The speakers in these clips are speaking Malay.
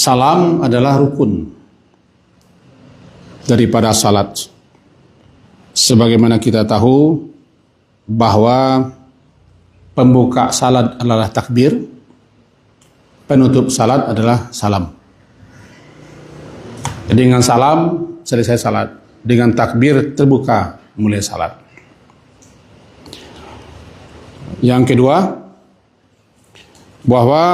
Salam adalah rukun daripada salat. Sebagaimana kita tahu bahwa pembuka salat adalah takbir, penutup salat adalah salam. Dengan salam selesai salat, dengan takbir terbuka mulai salat. Yang kedua, bahwa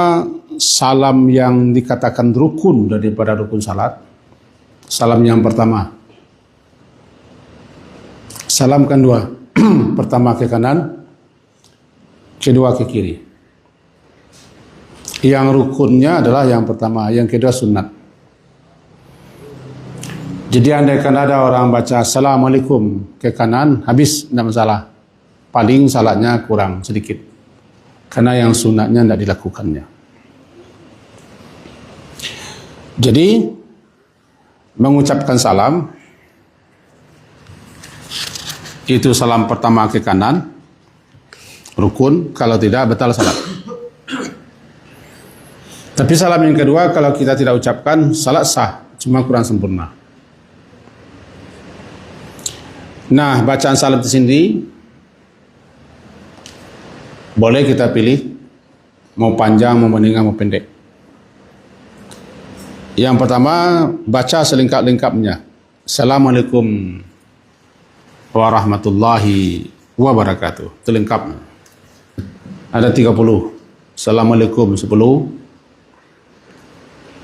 salam yang dikatakan rukun daripada rukun salat, salam yang pertama, salam kan dua, pertama ke kanan, kedua ke kiri. Yang rukunnya adalah yang pertama, yang kedua sunat. Jadi andaikan ada orang baca Assalamualaikum ke kanan, habis, tidak masalah. Paling salatnya kurang sedikit, karena yang sunatnya tidak dilakukannya. Jadi mengucapkan salam itu salam pertama ke kanan, rukun, kalau tidak batal salat. Tapi salam yang kedua kalau kita tidak ucapkan, salat sah, cuma kurang sempurna. Nah, bacaan salam itu sendiri boleh kita pilih mau panjang, mau menengah, mau pendek. Yang pertama, baca selengkap-lengkapnya. Assalamualaikum warahmatullahi wabarakatuh. Itu lengkap. Ada 30. Assalamualaikum 10,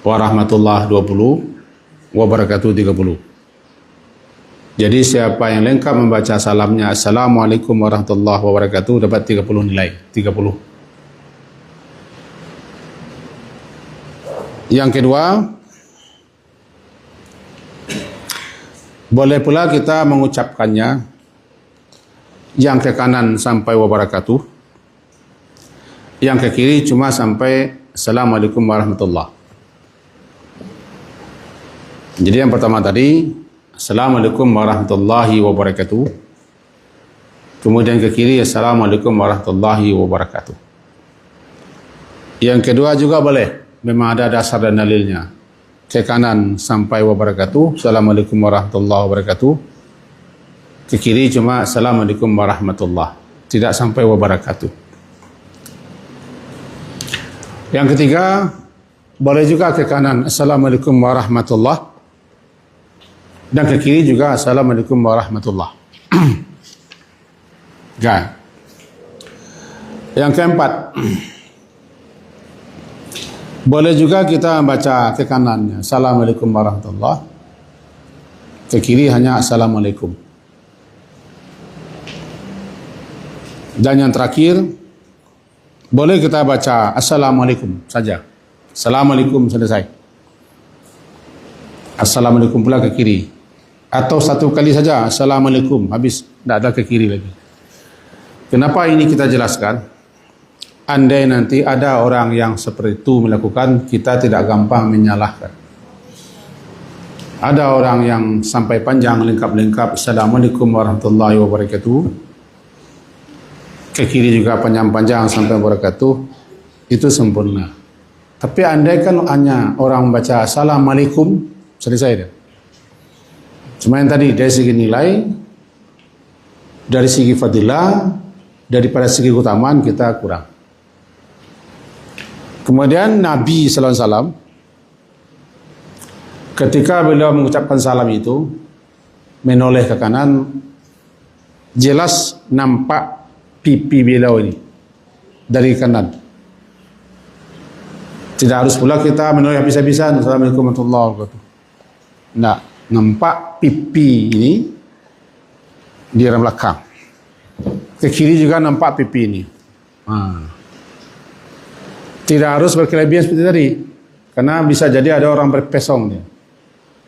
warahmatullahi 20, wabarakatuh 30. Jadi siapa yang lengkap membaca salamnya Assalamualaikum warahmatullahi wabarakatuh dapat 30 nilai. 30. Yang kedua, boleh pula kita mengucapkannya yang ke kanan sampai wabarakatuh, yang ke kiri cuma sampai Assalamualaikum warahmatullahi. Jadi yang pertama tadi Assalamualaikum warahmatullahi wabarakatuh, kemudian ke kiri Assalamualaikum warahmatullahi wabarakatuh. Yang kedua juga boleh, memang ada dasar dan dalilnya. Ke kanan sampai wabarakatuh, Assalamualaikum warahmatullahi wabarakatuh. Ke kiri cuma Assalamualaikum warahmatullahi, tidak sampai wabarakatuh. Yang ketiga, boleh juga ke kanan Assalamualaikum warahmatullahi, dan ke kiri juga Assalamualaikum warahmatullahi. Yang keempat, boleh juga kita baca ke kanannya Assalamualaikum warahmatullahi, ke kiri hanya Assalamualaikum. Dan yang terakhir, boleh kita baca Assalamualaikum saja. Assalamualaikum selesai. Assalamualaikum pula ke kiri. Atau satu kali saja Assalamualaikum, habis, tidak ada ke kiri lagi. Kenapa ini kita jelaskan? Andai nanti ada orang yang seperti itu melakukan, kita tidak gampang menyalahkan. Ada orang yang sampai panjang lengkap-lengkap Assalamualaikum warahmatullahi wabarakatuh, ke kiri juga panjang-panjang sampai wabarakatuh, itu sempurna. Tapi andai kan hanya orang baca Assalamualaikum, selesai dia. Cuma yang tadi dari segi nilai, dari segi fadilah, daripada segi keutamaan kita kurang. Kemudian Nabi sallallahu alaihi wasallam ketika beliau mengucapkan salam itu menoleh ke kanan, jelas nampak pipi beliau ini dari kanan. Tidak harus pula kita menoleh habis-habisan Assalamualaikum warahmatullahi wabarakatuh. Tidak, nampak pipi ini di arah belakang. Ke kiri juga nampak pipi ini. Tidak harus berkelebihan seperti tadi, karena bisa jadi ada orang berpesong dia.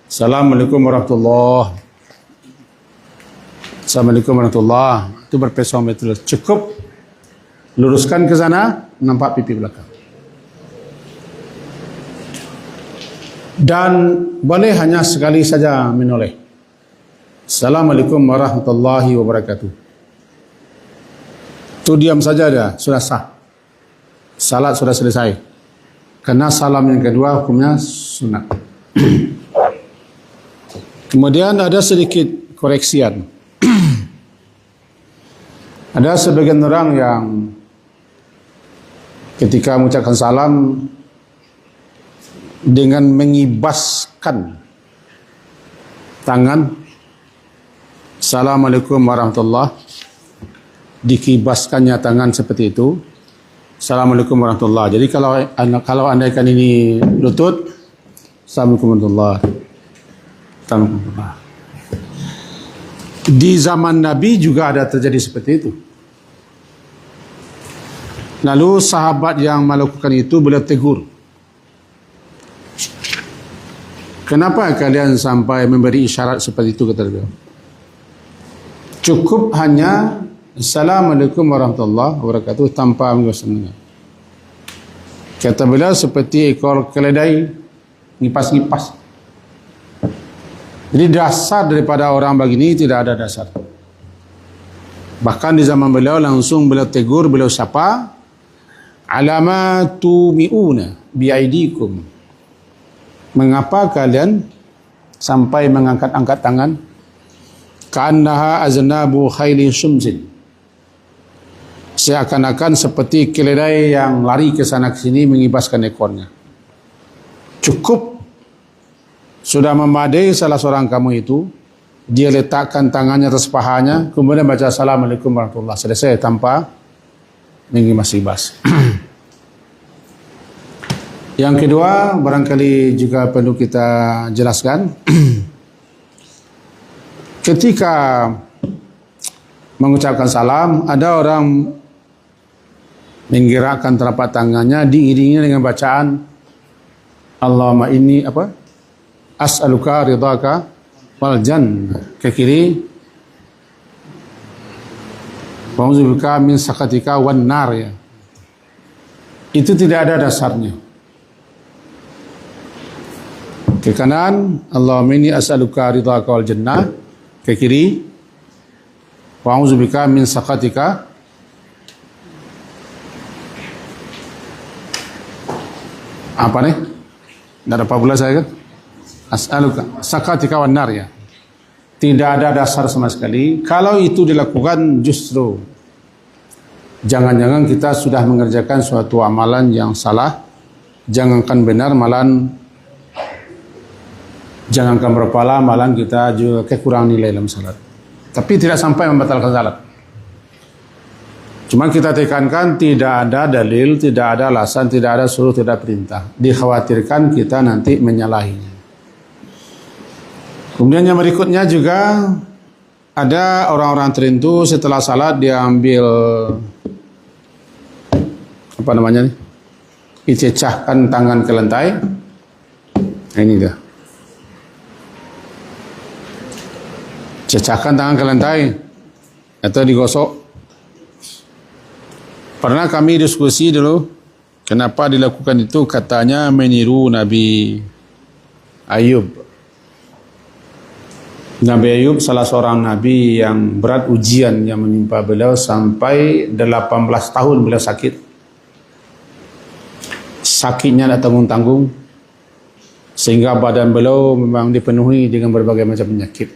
Assalamualaikum warahmatullahi, Assalamualaikum warahmatullahi, itu berpesong betul. Cukup luruskan ke sana, nampak pipi belakang. Dan boleh hanya sekali saja menoleh. Assalamualaikum warahmatullahi wabarakatuh. Itu diam saja dah, sudah sah. Salat sudah selesai. Karena salam yang kedua hukumnya sunat. Kemudian ada sedikit koreksian. Ada sebagian orang yang ketika mengucapkan salam dengan mengibaskan tangan, Assalamualaikum warahmatullahi, dikibaskannya tangan seperti itu, Assalamualaikum warahmatullahi. Jadi kalau andaikan ini lutut, Assalamualaikum warahmatullahi. Di zaman Nabi juga ada terjadi seperti itu. Lalu sahabat yang melakukan itu beliau tegur, kenapa kalian sampai memberi isyarat seperti itu, kata beliau. Cukup hanya Assalamualaikum warahmatullahi wabarakatuh tanpa mengibaskan. Kata beliau seperti ekor keledai ngipas-ngipas. Jadi dasar daripada orang begini tidak ada dasar. Bahkan di zaman beliau langsung beliau tegur, beliau sapa, alamatu mi'una biaidikum. Mengapa kalian sampai mengangkat-angkat tangan? Ka'annaha aznabu khailin syumzin. Seakan-akan seperti keledai yang lari ke sana ke sini mengibaskan ekornya. Cukup, sudah memadai salah seorang kamu itu, dia letakkan tangannya atas pahanya, kemudian baca Assalamualaikum warahmatullahi wabarakatuh, selesai tanpa mengibas-ibas. Yang kedua, barangkali juga perlu kita jelaskan, ketika mengucapkan salam, ada orang menggerakkan telapak tangannya diiringi dengan bacaan Allahumma inni as'aluka ridhaka wal jannah, ke kiri wa a'udzubika min sakhatika wan nar, ya. Itu tidak ada dasarnya. Ke kanan Allahumma inni as'aluka ridhaka wal jannah, ke kiri wa a'udzubika min sakhatika apa nih? Tidak ada pula saya kan? As'aluka sakhatika wan nar, ya. Tidak ada dasar sama sekali. Kalau itu dilakukan, justru jangan-jangan kita sudah mengerjakan suatu amalan yang salah. Jangankan benar, malahan jangankan berpahala, malahan kita juga kekurangan nilai dalam salat. Tapi tidak sampai membatalkan salat. Cuma kita tekankan tidak ada dalil, tidak ada alasan, tidak ada suruh, tidak perintah. Dikhawatirkan kita nanti menyalahinya. Kemudian yang berikutnya juga ada orang-orang tertentu setelah salat dia ambil apa namanya nih? Dicecahkan tangan ke lantai. Nah, ini dah. Cecahkan tangan ke lantai atau digosok. Pernah kami diskusi dulu kenapa dilakukan itu, katanya meniru Nabi Ayub. Nabi Ayub salah seorang nabi yang berat ujian yang menimpa beliau sampai 18 tahun beliau sakit. Sakitnya tak tanggung-tanggung sehingga badan beliau memang dipenuhi dengan berbagai macam penyakit.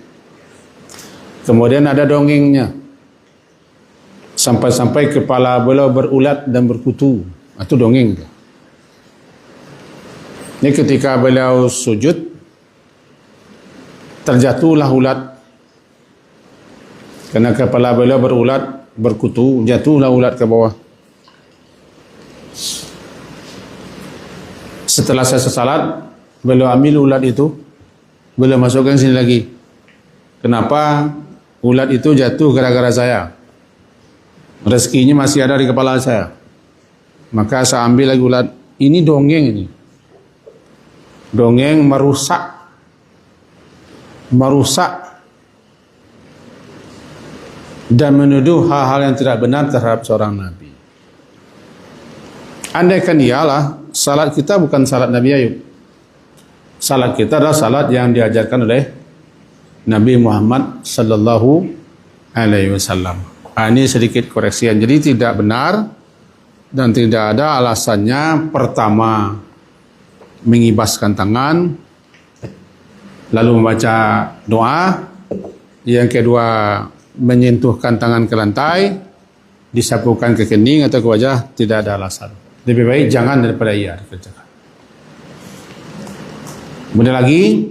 Kemudian ada dongengnya. Sampai-sampai kepala beliau berulat dan berkutu. Itu dongeng. Ini ketika beliau sujud, terjatuhlah ulat. Karena kepala beliau berulat, berkutu, jatuhlah ulat ke bawah. Setelah saya salat, beliau ambil ulat itu, beliau masukkan sini lagi. Kenapa? Ulat itu jatuh gara-gara saya. Rezekinya masih ada di kepala saya. Maka saya ambil lagi ulat. Ini dongeng ini. Dongeng merusak dan menuduh hal-hal yang tidak benar terhadap seorang Nabi. Andaikan ialah salat kita bukan salat Nabi Ayub. Salat kita adalah salat yang diajarkan oleh Nabi Muhammad sallallahu alaihi wasallam. Ini sedikit koreksian. Jadi tidak benar dan tidak ada alasannya. Pertama, mengibaskan tangan, lalu membaca doa. Yang kedua, menyentuhkan tangan ke lantai, disapukan ke kening atau ke wajah, tidak ada alasan. Lebih baik jangan daripada ia dikerjakan. Kemudian lagi,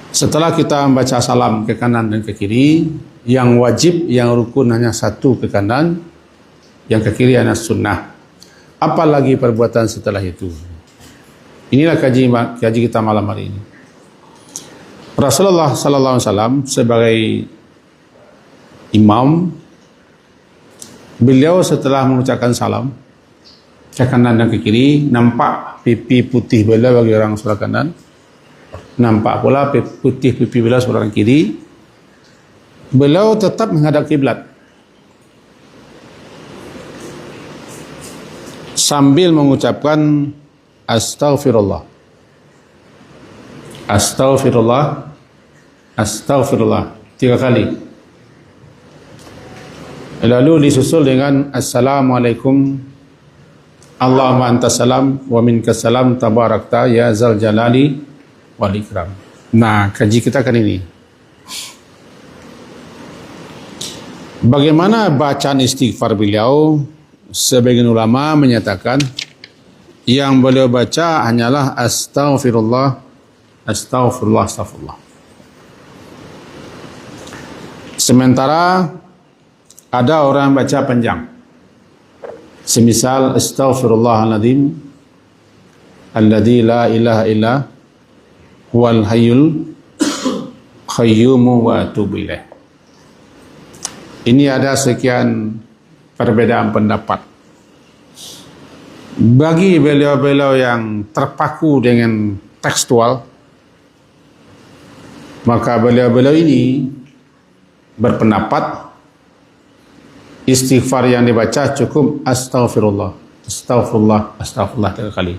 setelah kita membaca salam ke kanan dan ke kiri, yang wajib, yang rukun hanya satu ke kanan, yang ke kiri hanya sunnah. Apalagi perbuatan setelah itu. Inilah kaji kita malam hari ini. Rasulullah sallallahu alaihi wasallam sebagai imam, beliau setelah mengucapkan salam ke kanan dan ke kiri, nampak pipi putih beliau bagi orang sebelah kanan, nampak pula putih pipi beliau sebelah kiri. Beliau tetap menghadap kiblat sambil mengucapkan astaghfirullah, astaghfirullah, astaghfirullah 3 kali. Lalu disusul dengan assalamualaikum Allahumma antas salam wa minkas salam tabarakta ya zal jalali wal ikram. Nah, kaji kita kan ini. Bagaimana bacaan istighfar beliau? Sebagian ulama menyatakan yang beliau baca hanyalah astaghfirullah, astaghfirullah, astaghfirullah. Sementara ada orang baca panjang, semisal astaghfirullahaladzim alladzi la ilaha illa huwal hayyul qayyum wa atubu ilaih. Ini ada sekian perbedaan pendapat. Bagi beliau-beliau yang terpaku dengan tekstual, maka beliau-beliau ini berpendapat istighfar yang dibaca cukup astaghfirullah, astaghfirullah, astaghfirullah 3 kali.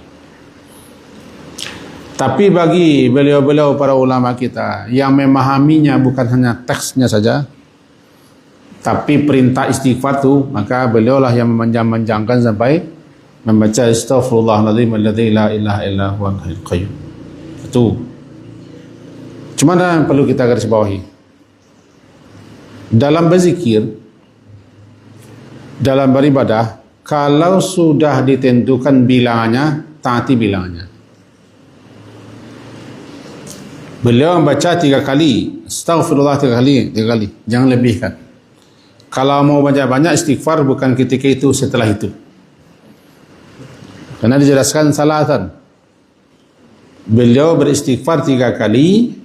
Tapi bagi beliau-beliau para ulama kita yang memahaminya bukan hanya teksnya saja, tapi perintah istighfar tu, maka beliaulah yang memanjang-manjangkan sampai membaca astaghfirullahaladzim alladzi la ilaha illa huwal hayyul qayyum. Itu. Cuma ada yang perlu kita garis bawahi. Dalam berzikir, dalam beribadah, kalau sudah ditentukan bilangannya, taati bilangannya. Beliau membaca 3 kali, astaghfirullah 3 kali, 3 kali, jangan lebihkan. Kalau mau banyak-banyak istighfar bukan ketika itu, setelah itu. Karena dijelaskan salatan. Beliau beristighfar 3 kali,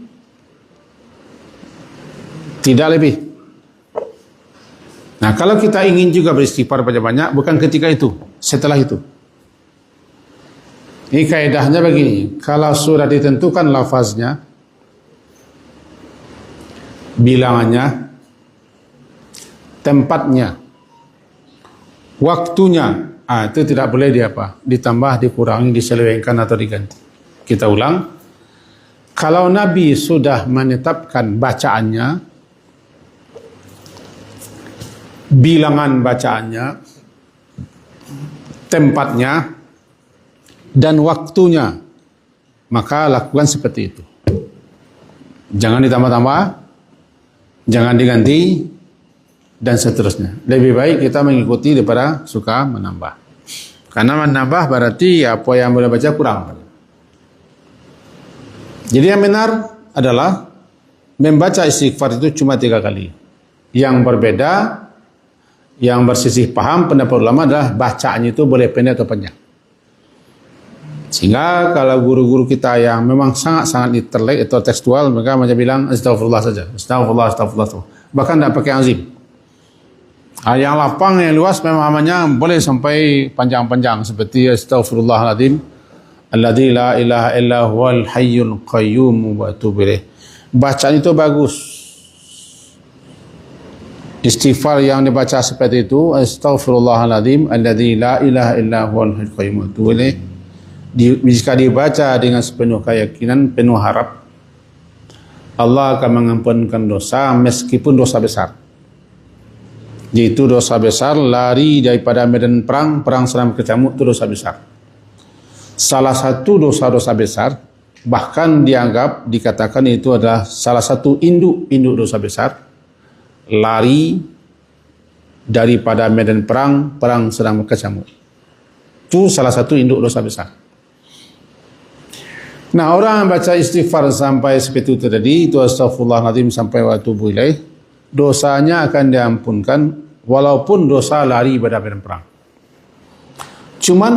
tidak lebih. Nah, kalau kita ingin juga beristighfar banyak-banyak, bukan ketika itu, setelah itu. Ini kaedahnya begini, kalau sudah ditentukan lafaznya, bilangannya, tempatnya, waktunya, itu tidak boleh ditambah, dikurangi, diselewengkan atau diganti. Kita ulang. Kalau Nabi sudah menetapkan bacaannya, bilangan bacaannya, tempatnya, dan waktunya, maka lakukan seperti itu. Jangan ditambah-tambah, jangan diganti, dan seterusnya. Lebih baik kita mengikuti daripada suka menambah. Karena menambah berarti apa yang boleh baca kurang. Jadi yang benar adalah membaca istighfar itu cuma 3 kali. Yang berbeda, yang bersisih paham pendapat ulama adalah bacaannya itu boleh pendek atau panjang. Sehingga kalau guru-guru kita yang memang sangat-sangat literate atau tekstual, mereka macam bilang astagfirullah saja. Astagfirullah, astagfirullah. Bahkan tidak pakai azim. Yang lapang, yang luas pemahamannya boleh sampai panjang-panjang seperti astaghfirullahaladzim alladzi la ilaha illa huwal hayyul qayyum wa atubu ilaih. Bacaan itu bagus. Istighfar yang dibaca seperti itu, astaghfirullahaladzim alladzi la ilaha illa huwal hayyul qayyum wa atubu ilaih, jika dibaca dengan sepenuh keyakinan, penuh harap, Allah akan mengampunkan dosa meskipun dosa besar. Yaitu dosa besar lari daripada medan perang, perang seram kecamuk, itu dosa besar. salah satu dosa-dosa besar, bahkan dikatakan itu adalah salah satu induk dosa besar, lari daripada medan perang sedang berkecamuk. Itu salah satu induk dosa besar. Nah, orang yang baca istighfar sampai seperti itu tadi, itu astaghfirullahaladzim sampai wa atubu ilaih, dosanya akan diampunkan walaupun dosa lari pada medan perang. Cuman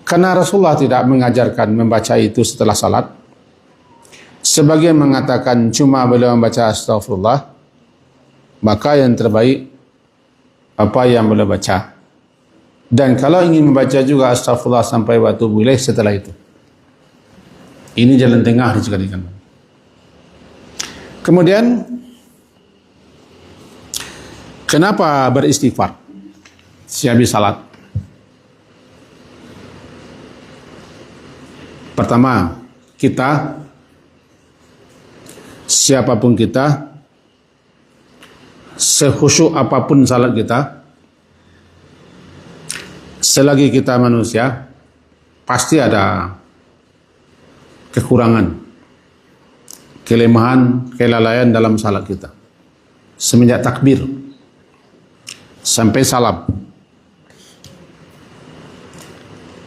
karena Rasulullah tidak mengajarkan membaca itu setelah salat, sebagian mengatakan cuma beliau membaca astaghfirullah, maka yang terbaik apa yang beliau baca. Dan kalau ingin membaca juga astaghfirullah sampai wa atubu ilaih setelah itu. Ini jalan tengah dijadikan. Kemudian, kenapa beristighfar sehabis salat? Pertama, kita, siapapun kita, sekhusyuk apapun salat kita, selagi kita manusia, pasti ada kekurangan, kelemahan, kelalaian dalam salat kita. Semenjak takbir sampai salam,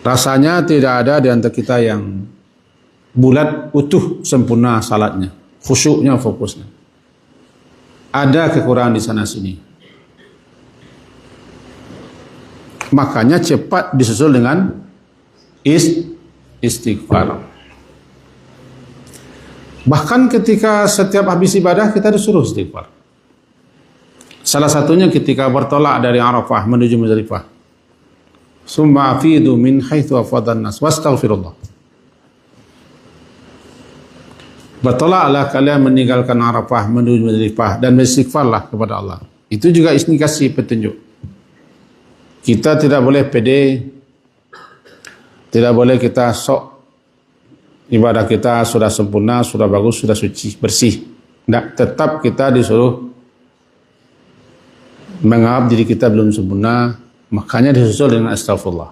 rasanya tidak ada di antara kita yang bulat, utuh, sempurna salatnya, khusyuknya, fokusnya. Ada kekurangan di sana sini. Makanya cepat disusul dengan istighfar. Bahkan ketika setiap habis ibadah kita disuruh istighfar. Salah satunya ketika bertolak dari Arafah menuju Muzdalifah. Summa afidu min haitsu afadan nas wastaghfirullah. Bertolaklah kalian meninggalkan Arafah menuju Muzdalifah dan beristighfarlah kepada Allah. Itu juga indikasi petunjuk. Kita tidak boleh pede, tidak boleh kita sok ibadah kita sudah sempurna, sudah bagus, sudah suci, bersih. Tidak, tetap kita disuruh menganggap diri kita belum sempurna, makanya disusul dengan astagfirullah.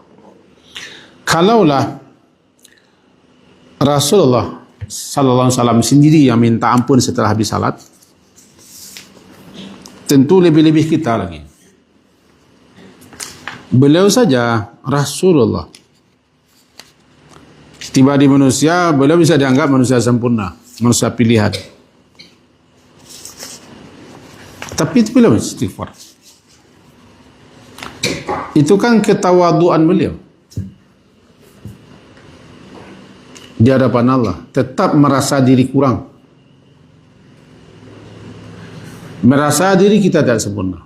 Kalaulah Rasulullah sallallahu alaihi wasallam sendiri yang minta ampun setelah habis salat, tentu lebih-lebih kita lagi. Beliau saja Rasulullah tiba di manusia, beliau bisa dianggap manusia sempurna, manusia pilihan. Tapi itu beliau istighfar. Itu kan ketawaduan beliau di hadapan Allah, tetap merasa diri kurang, merasa diri kita tidak sempurna.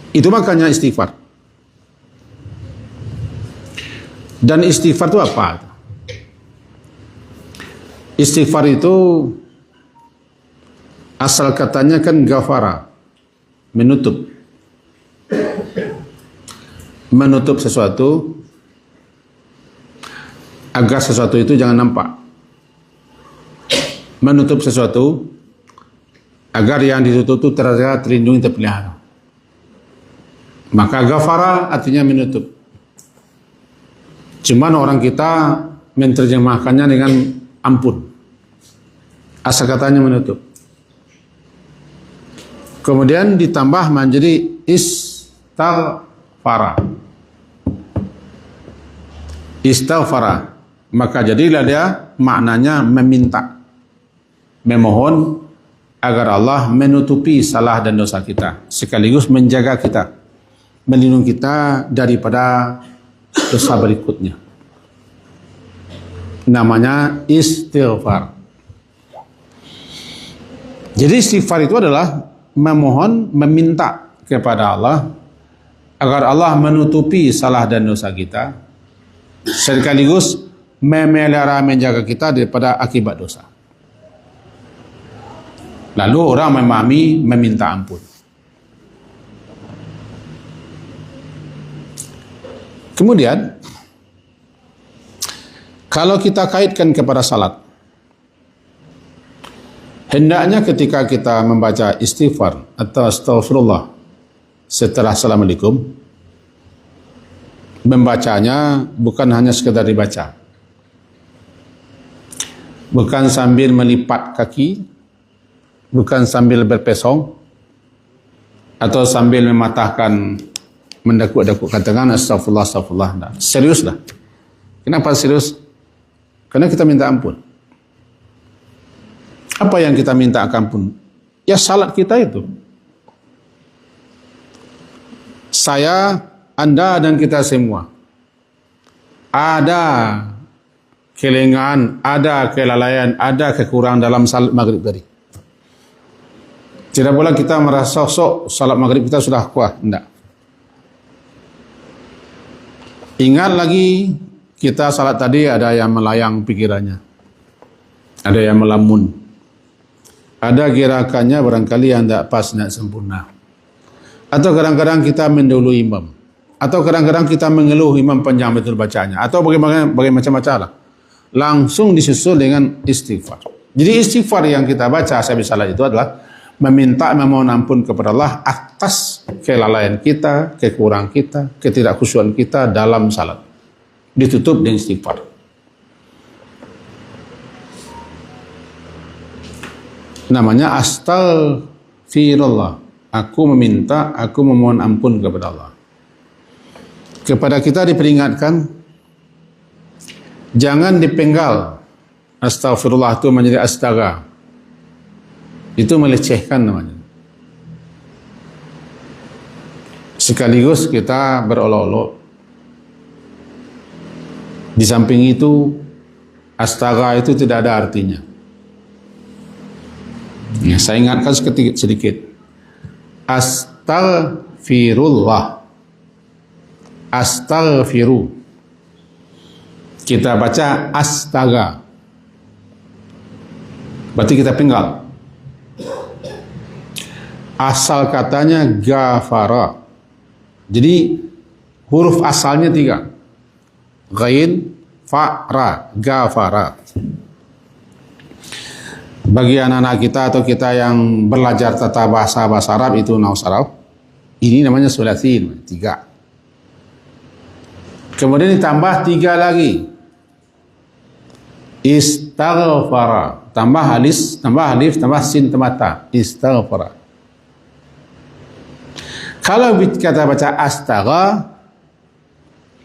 Itu makanya istighfar. Dan istighfar itu apa? Istighfar itu asal katanya kan ghafara, menutup. Menutup sesuatu agar sesuatu itu jangan nampak. Menutup sesuatu agar yang ditutup itu terjaga, terlindungi, terpelihara. Maka ghafara artinya menutup. Cuman orang kita menerjemahkannya dengan ampun. Asal katanya menutup. Kemudian ditambah menjadi istighfara. Istighfara. Maka jadilah dia maknanya meminta, memohon agar Allah menutupi salah dan dosa kita, sekaligus menjaga kita, melindungi kita daripada dosa berikutnya. Namanya istighfar. Jadi istighfar itu adalah memohon, meminta kepada Allah agar Allah menutupi salah dan dosa kita, sekaligus memelihara, menjaga kita daripada akibat dosa. Lalu orang memahami meminta ampun. Kemudian, kalau kita kaitkan kepada salat, hendaknya ketika kita membaca istighfar atau astaghfirullah, setelah Assalamualaikum, membacanya bukan hanya sekedar dibaca, bukan sambil melipat kaki, bukan sambil berpesong, atau sambil mematahkan, mendakuk-dakukkan tangan, astagfirullah, astagfirullah. Nah, seriuslah. Kenapa serius? Karena kita minta ampun. Apa yang kita minta ampun? Ya salat kita itu. Saya, Anda dan kita semua ada kelengahan, ada kelalaian, ada kekurangan dalam salat maghrib tadi. Tidak boleh kita merasa sok salat maghrib kita sudah kuat. Tidak. Ingat lagi, kita salat tadi ada yang melayang pikirannya, ada yang melamun, ada gerakannya barangkali yang tidak pas, tidak sempurna. Atau kadang-kadang kita mendahului imam, atau kadang-kadang kita mengeluh imam panjang betul bacanya, atau bagaimana macam-macam lah. Langsung disusul dengan istighfar. Jadi istighfar yang kita baca habis salat itu adalah meminta, memohon ampun kepada Allah atas kelalaian kita, kekurangan kita, ketidakkhusyuan kita dalam salat. Ditutup dengan istighfar. Namanya astaghfirullah. Aku meminta, aku memohon ampun kepada Allah. Kepada kita diperingatkan, jangan dipenggal. Astaghfirullah itu menjadi astaga. Itu melecehkan namanya. Sekaligus kita berolok-olok. Di samping itu, astaga itu tidak ada artinya. Ya, saya ingatkan sedikit. Astaghfirullah. Astaghfiru. Kita baca astaga. Berarti kita penggal. Asal katanya gafara. Jadi huruf asalnya 3. Ghain, fa, ra, gafara. Bagi anak-anak kita atau kita yang belajar tata bahasa Arab itu naus Arab, ini namanya sulasin, 3. Kemudian ditambah 3 lagi. Istaghfara. Tambah alif, tambah sin, tambah ta. Istaghfara. Kalau kita baca astaga,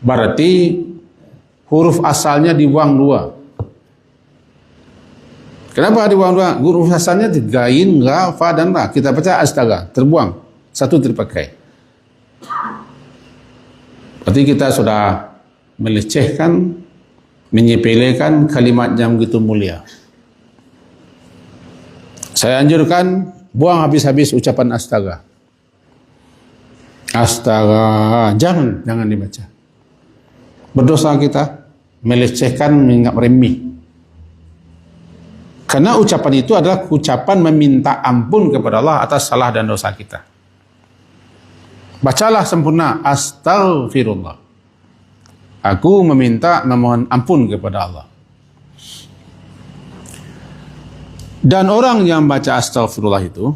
berarti huruf asalnya dibuang 2. Kenapa dibuang 2? Huruf asalnya gain, ga, fa, dan ra. Kita baca astaga, terbuang. 1 terpakai. Berarti kita sudah melecehkan, menyepelekan kalimat yang begitu mulia. Saya anjurkan, buang habis-habis ucapan astaga. Astaga, jangan dibaca. Berdosa kita, melecehkan, menganggap remeh. Karena ucapan itu adalah ucapan meminta ampun kepada Allah atas salah dan dosa kita. Bacalah sempurna, astaghfirullah. Aku meminta, memohon ampun kepada Allah. Dan orang yang baca astaghfirullah itu,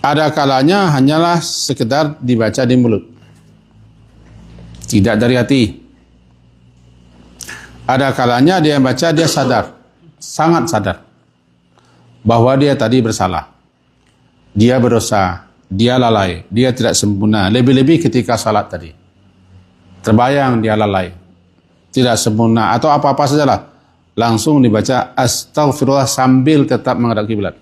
ada kalanya hanyalah sekedar dibaca di mulut, tidak dari hati. Ada kalanya dia baca, dia sadar, sangat sadar bahwa dia tadi bersalah, dia berdosa, dia lalai, dia tidak sempurna. Lebih-lebih ketika salat tadi, terbayang dia lalai, tidak sempurna atau apa-apa sajalah, langsung dibaca astaghfirullah sambil tetap menghadap kiblat.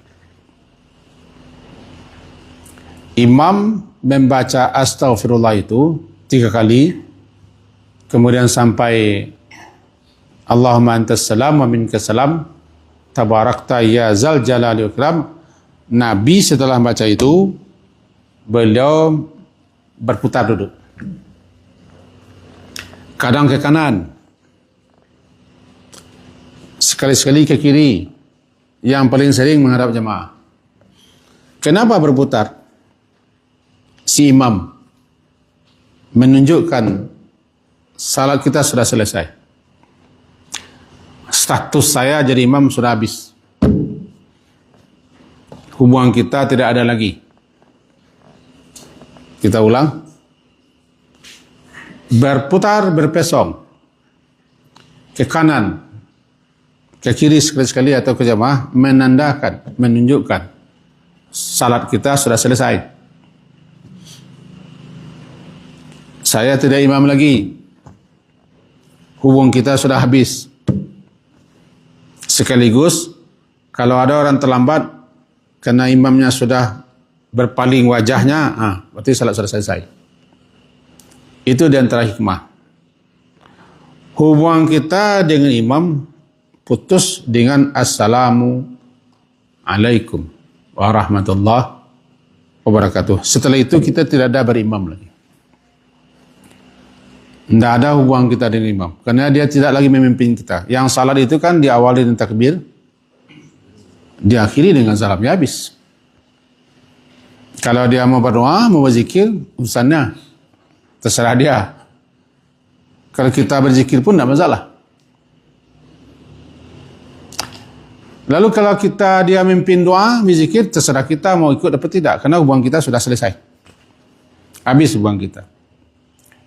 Imam membaca astaghfirullah itu 3 kali, kemudian sampai Allahumma antas salam wa minkas salam tabarakta ya zal jalali wal ikram. Nabi setelah baca itu, beliau berputar duduk, kadang ke kanan, sekali-sekali ke kiri, yang paling sering menghadap jemaah. Kenapa berputar? Si imam menunjukkan salat kita sudah selesai. Status saya jadi imam sudah habis. Hubungan kita tidak ada lagi. Kita ulang. Berputar, berpesong ke kanan, ke kiri sekali-sekali atau ke jamaah, menandakan, menunjukkan salat kita sudah selesai. Saya tidak imam lagi. Hubung kita sudah habis. Sekaligus, kalau ada orang terlambat, karena imamnya sudah berpaling wajahnya, berarti salat sudah selesai. Itu di antara hikmah. Hubungan kita dengan imam putus dengan Assalamu alaikum warahmatullahi wabarakatuh. Setelah itu kita tidak ada berimam lagi. Tidak ada hubungan kita dengan imam. Karena dia tidak lagi memimpin kita. Yang salat itu kan diawali dengan takbir, diakhiri dengan salam, ya habis. Kalau dia mau berdoa, mau berzikir, urusannya terserah dia. Kalau kita berzikir pun tidak masalah. Lalu kalau dia memimpin doa, berzikir, terserah kita mau ikut atau tidak. Karena hubungan kita sudah selesai. Habis hubungan kita.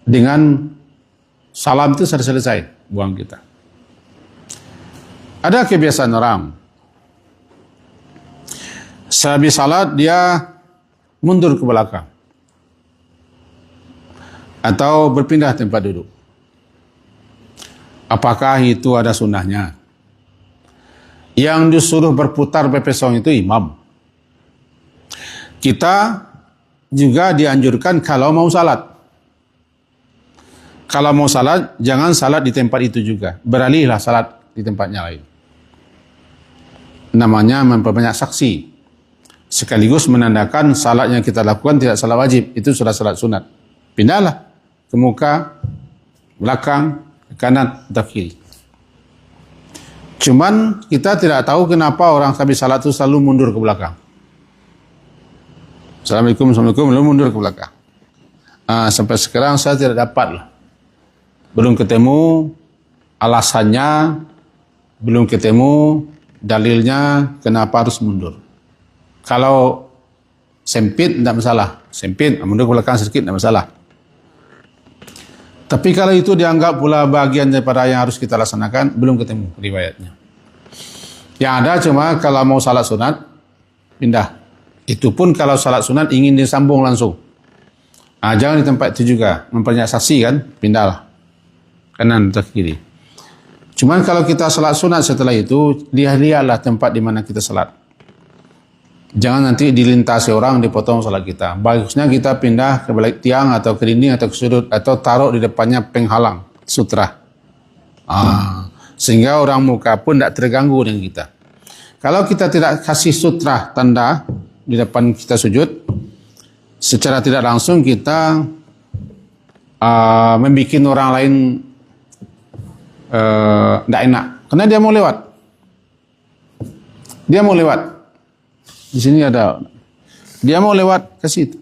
Dengan salam itu sudah selesai hubungan kita. Ada kebiasaan orang. Sehabis salat, dia mundur ke belakang. Atau berpindah tempat duduk. Apakah itu ada sunnahnya? Yang disuruh berputar berpesong itu imam. Kita juga dianjurkan kalau mau salat. Kalau mau salat, jangan salat di tempat itu juga. Beralihlah salat di tempatnya lain. Namanya memperbanyak saksi. Sekaligus menandakan salat yang kita lakukan tidak salat wajib. Itu sudah salat sunat. Pindahlah ke muka, belakang, kanan, atau kiri. Cuman kita tidak tahu kenapa orang habis salat itu selalu mundur ke belakang. Assalamualaikum, Assalamualaikum, lalu mundur ke belakang. Sampai sekarang saya tidak dapat lah. Belum ketemu alasannya, belum ketemu dalilnya kenapa harus mundur. Kalau sempit tidak masalah, sempit mundur ke belakang sedikit tidak masalah. Tapi kalau itu dianggap pula bagian daripada yang harus kita laksanakan, belum ketemu riwayatnya. Yang ada cuma kalau mau salat sunat, pindah. Itu pun kalau salat sunat ingin disambung langsung. Jangan di tempat itu juga. Memperbanyak saksi kan, pindahlah. Kanan atau kiri. Cuman kalau kita salat sunat setelah itu, lihatlah tempat di mana kita salat. Jangan nanti dilintasi orang, dipotong salat kita. Bagusnya kita pindah ke balik tiang atau ke dinding atau ke sudut atau taruh di depannya penghalang, sutra. Sehingga orang muka pun tidak terganggu dengan kita. Kalau kita tidak kasih sutra tanda di depan kita sujud, secara tidak langsung kita membuat orang lain tidak enak. Karena dia mau lewat. Dia mau lewat. Di sini ada. Dia mau lewat ke situ.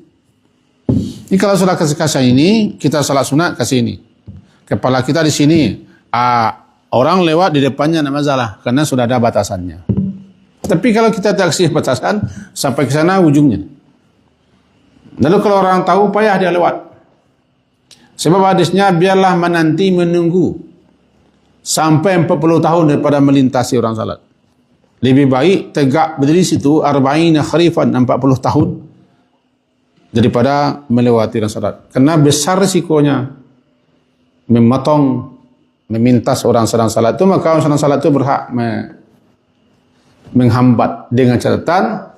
Ini kalau sudah kasih ini, kita salat sunat kasih ini. Kepala kita di sini. Orang lewat di depannya tidak masalah. Karena sudah ada batasannya. Tapi kalau kita tak kasih batasan, sampai ke sana ujungnya. Lalu kalau orang tahu, payah dia lewat. Sebab hadisnya, biarlah menanti menunggu sampai 40 tahun daripada melintasi orang salat. Lebih baik tegak berdiri situ 40 kharifan, 40 tahun daripada melewati orang salat. Karena besar risikonya memotong, memintas orang sedang salat itu, maka orang sedang salat itu berhak menghambat. Dengan catatan,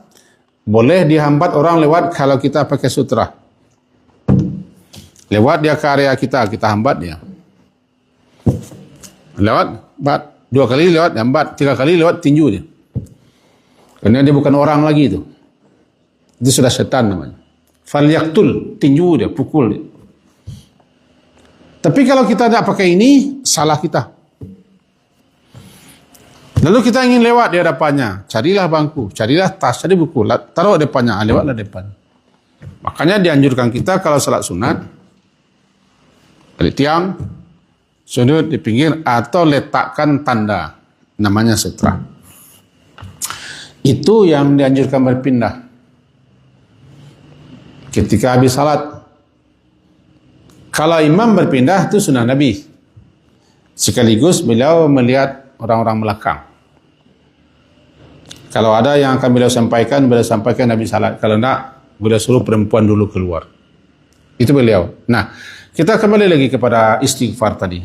boleh dihambat orang lewat kalau kita pakai sutra. Lewat dia ke area kita hambat dia. Lewat, 2 kali lewat, hambat, 3 kali lewat, tinju dia. Karena dia bukan orang lagi itu. Itu sudah setan namanya. Falyaqtul, tinju dia, pukul dia. Tapi kalau kita tidak pakai ini, salah kita. Lalu kita ingin lewat di hadapannya, carilah bangku, carilah tas, cari buku, taruh depannya, lewatlah depan. Makanya dianjurkan kita kalau salat sunat, balik tiang, sudut di pinggir, atau letakkan tanda, namanya sutra. Itu yang dianjurkan berpindah. Ketika habis salat, Kalau imam berpindah itu sunnah Nabi. Sekaligus beliau melihat orang-orang belakang. Kalau ada yang akan beliau sampaikan Nabi salat. Kalau tidak, beliau suruh perempuan dulu keluar. Itu beliau. Nah, kita kembali lagi kepada istighfar tadi.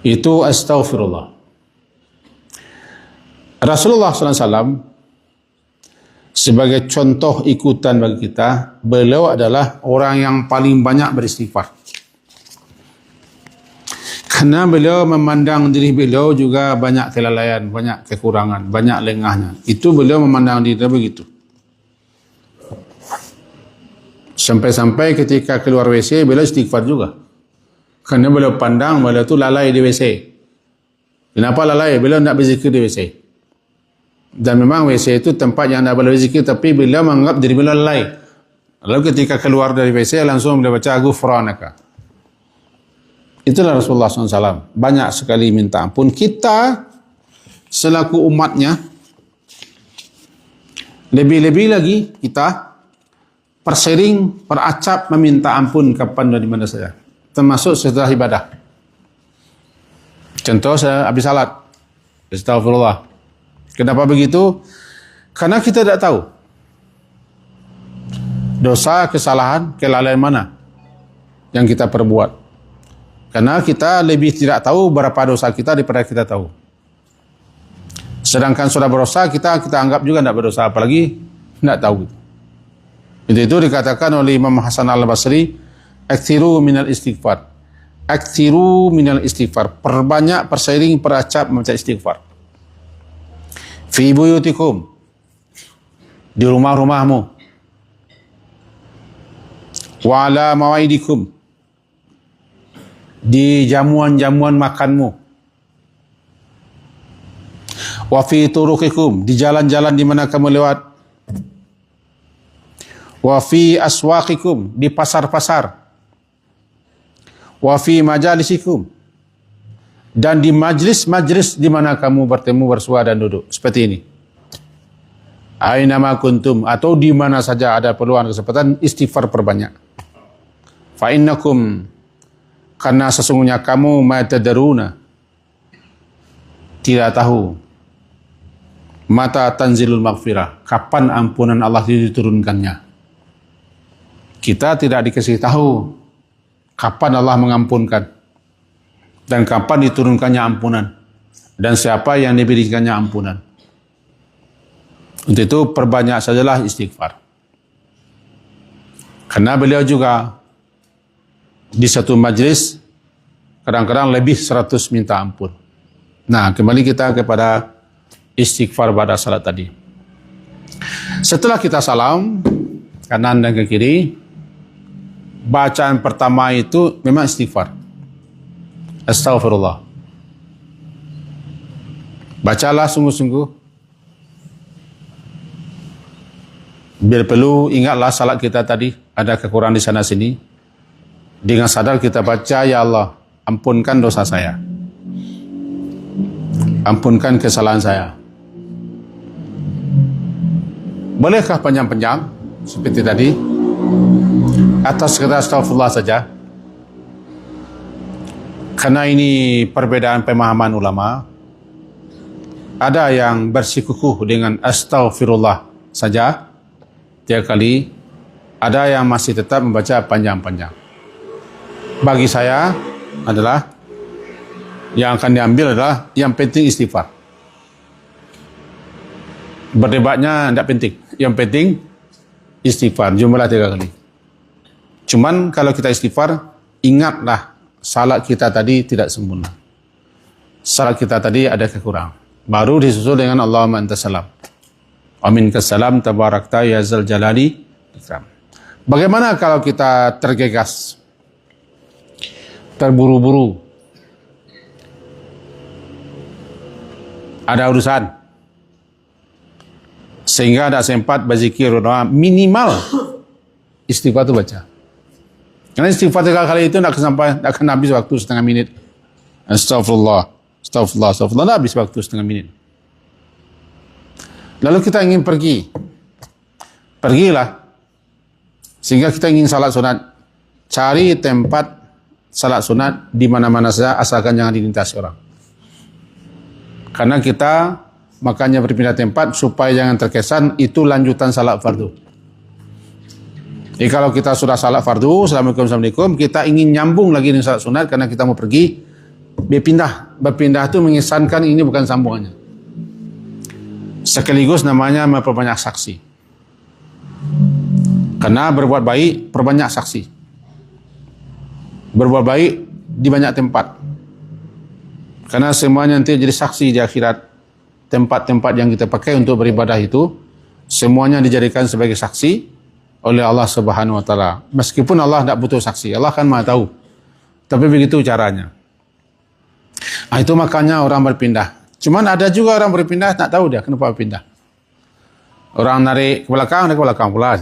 Itu astaghfirullah. Rasulullah SAW sebagai contoh ikutan bagi kita, beliau adalah orang yang paling banyak beristighfar. Karena beliau memandang diri beliau juga banyak kelalaian, banyak kekurangan, banyak lengahnya. Itu beliau memandang diri begitu. Sampai-sampai ketika keluar WC, beliau istighfar juga. Karena beliau pandang beliau itu lalai di WC. Kenapa lalai? Beliau tidak berzikir di WC. Dan memang WC itu tempat yang tidak boleh berzikir, tapi beliau menganggap diri beliau lalai. Lalu ketika keluar dari WC, langsung beliau baca Ghufranaka. Itulah Rasulullah SAW. Banyak sekali minta ampun. Kita selaku umatnya, lebih-lebih lagi kita persering, peracap meminta ampun kapan dan di mana saja. Termasuk setelah ibadah. Contoh saya habis salat. Astagfirullah. Kenapa begitu? Karena kita tidak tahu dosa, kesalahan, kelalaian mana yang kita perbuat. Karena kita lebih tidak tahu berapa dosa kita daripada kita tahu. Sedangkan sudah berdosa, kita anggap juga tidak berdosa, apalagi tidak tahu. Itu dikatakan oleh Imam Hasan Al-Basri, aktsiru minal istighfar. Aktsiru minal istighfar. Perbanyak, persering, peracap membaca istighfar. Fi buyutikum. Di rumah-rumahmu. Wa ala mawaidikum. Di jamuan-jamuan makanmu. Wa fi turuqikum. Di jalan-jalan di mana kamu lewat. Wa fi aswaqikum. Di pasar-pasar. Wa fi majalisikum. Dan di majlis-majlis di mana kamu bertemu, bersua dan duduk. Seperti ini. Aina ma kuntum. Atau di mana saja ada peluang kesempatan, istighfar perbanyak. Fa innakum. Karena sesungguhnya kamu ma tadaruna. Tidak tahu. Mata tanzilul maghfirah. Kapan ampunan Allah diturunkannya. Kita tidak dikasih tahu kapan Allah mengampunkan. Dan kapan diturunkannya ampunan. Dan siapa yang diberikannya ampunan. Untuk itu perbanyak sajalah istighfar. Karena beliau juga di satu majlis kadang-kadang lebih 100 minta ampun. Nah, kembali kita kepada istighfar pada salat tadi. Setelah kita salam kanan dan ke kiri, bacaan pertama itu memang istighfar. Astaghfirullah. Bacalah sungguh-sungguh. Bila perlu ingatlah salat kita tadi ada kekurangan di sana sini. Dengan sadar kita baca, ya Allah, ampunkan dosa saya. Ampunkan kesalahan saya. Bolehkah panjang-panjang seperti tadi? Atas kata astagfirullah saja. Karena ini perbedaan pemahaman ulama. Ada yang bersikukuh dengan astagfirullah saja tiap kali. Ada yang masih tetap membaca panjang-panjang. Bagi saya adalah yang akan diambil adalah yang penting istighfar. Berdebatnya tidak penting. Yang penting istighfar. Jumlah 3 kali. Cuman kalau kita istighfar, ingatlah salat kita tadi tidak sempurna. Salat kita tadi ada kekurangan. Baru disusul dengan Allahumma antas salam. Aminkas salam tabarakta ya zal jalali ikram. Bagaimana kalau kita tergegas? Terburu-buru, ada urusan sehingga tidak sempat berzikir, minimal istighfar itu baca. Karena istighfar 3 kali itu tidak akan habis waktu setengah menit. Astagfirullah, astagfirullah, astagfirullah, tidak habis waktu setengah menit. Lalu kita ingin pergilah sehingga kita ingin salat sunat cari tempat salat sunat di mana-mana saja asalkan jangan dilintasi orang. Karena kita makanya berpindah tempat supaya jangan terkesan itu lanjutan salat fardu. Jadi kalau kita sudah salat fardu, Assalamualaikum, kita ingin nyambung lagi dengan salat sunat karena kita mau pergi, berpindah itu mengesankan ini bukan sambungannya. Sekaligus namanya memperbanyak saksi. Karena berbuat baik, perbanyak saksi. Berbuat baik di banyak tempat. Karena semuanya nanti jadi saksi di akhirat. Tempat-tempat yang kita pakai untuk beribadah itu, semuanya dijadikan sebagai saksi oleh Allah Subhanahu Wa Taala. Meskipun Allah tidak butuh saksi, Allah kan maha tahu. Tapi begitu caranya. Nah, itu makanya orang berpindah. Cuman ada juga orang berpindah, tak tahu dia kenapa berpindah. Orang narik ke belakang, dia ke belakang pula.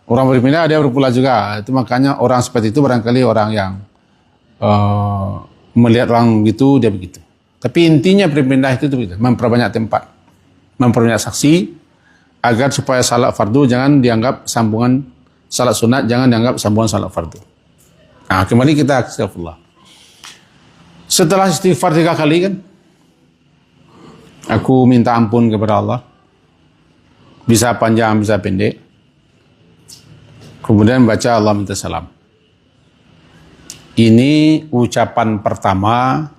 Orang berpindah, dia berpula juga. Itu makanya orang seperti itu barangkali orang yang melihat orang begitu, dia begitu. Tapi intinya berpindah itu begitu, memperbanyak tempat, memperbanyak saksi, agar supaya salat fardu jangan dianggap sambungan salat sunat, jangan dianggap sambungan salat fardu. Nah, kembali kita astagfirullah. Setelah istighfar 3 kali kan, aku minta ampun kepada Allah. Bisa panjang, bisa pendek. Kemudian baca Allah minta salam. Ini ucapan pertama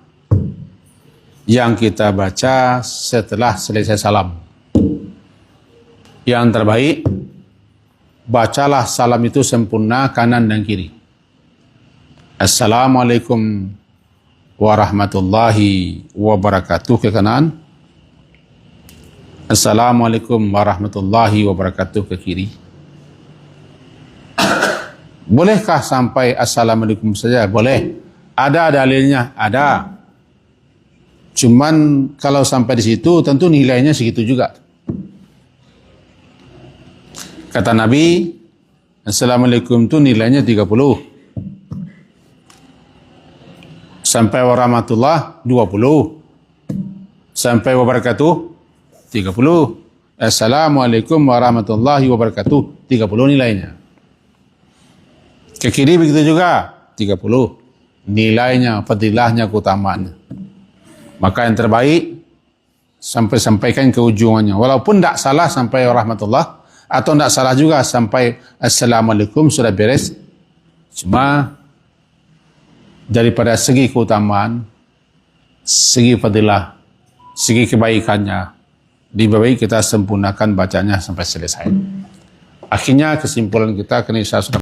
yang kita baca setelah selesai salam. Yang terbaik, bacalah salam itu sempurna kanan dan kiri. Assalamualaikum warahmatullahi wabarakatuh ke kanan. Assalamualaikum warahmatullahi wabarakatuh ke kiri. Bolehkah sampai Assalamualaikum saja? Boleh. Ada dalilnya? Ada. Cuman kalau sampai di situ tentu nilainya segitu juga. Kata Nabi, Assalamualaikum itu nilainya 30. Sampai warahmatullah 20. Sampai wabarakatuh 30. Assalamualaikum warahmatullahi wabarakatuh 30 nilainya. Ke kiri begitu juga 30 nilainya, fadilahnya, keutamaannya. Maka yang terbaik sampaikan ke ujungannya, walaupun tidak salah sampai warahmatullah, atau tidak salah juga sampai Assalamualaikum, sudah beres. Cuma daripada segi keutamaan, segi fadilah, segi kebaikannya, lebih baik kita sempurnakan bacanya sampai selesai. Akhirnya kesimpulan kita, karena saya sudah